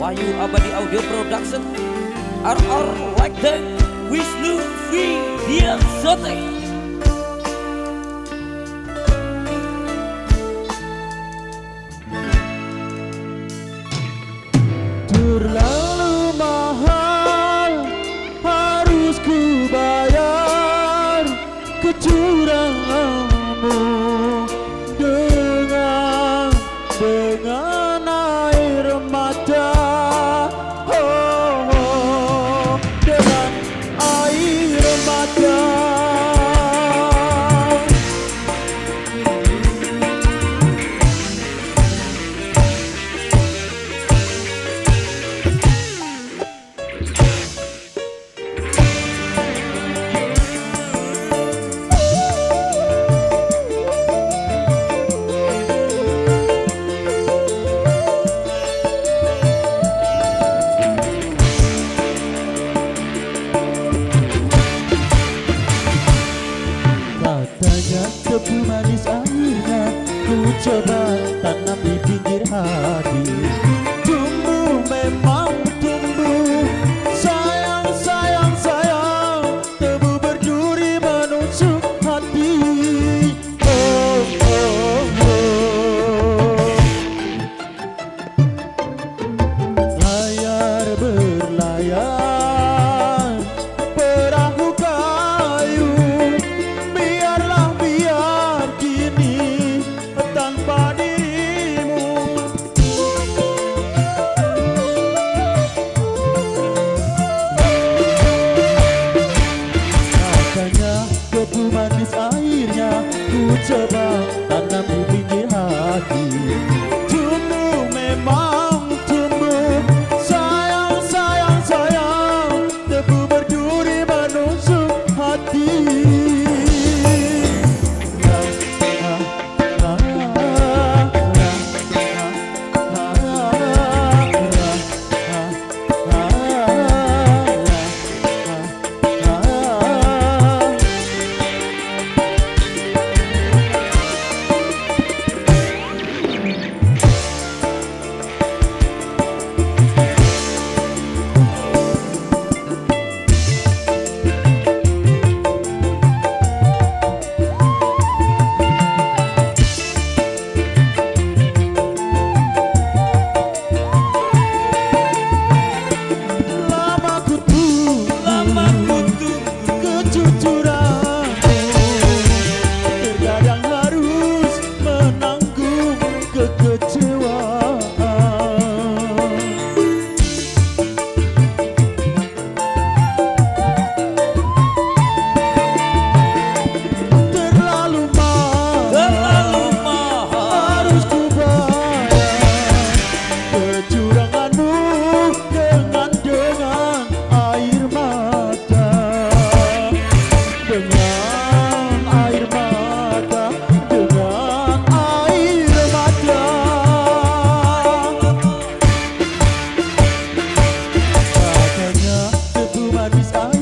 Wahyu Abadi Audio Production, RR Like That, Wisnu Widiansote. Terlalu mahal harus ku bayar kecuranganmu dengan air mata, dengan air mata. Katanya tebu manis airnya ku coba tanam di pinggir hati. Tumbuh memang tumbuh, sayang sayang sayang, tebu berduri menusuk hati. Oh oh oh, layar berlayar perahu kayu, biarlah biar kini tanpa dirimu. Katanya tebu manis airnya ku coba tanam di pinggir hati. Tumbuh memang tumbuh, sayang sayang sayang, tebu berduri menusuk hati. Terkadang harus menanggung kekecewaan. Terlalu mahal harus ku bayar kecuranganmu dengan air mata, dengan air mata, dengan air mata. Katanya tebu manis air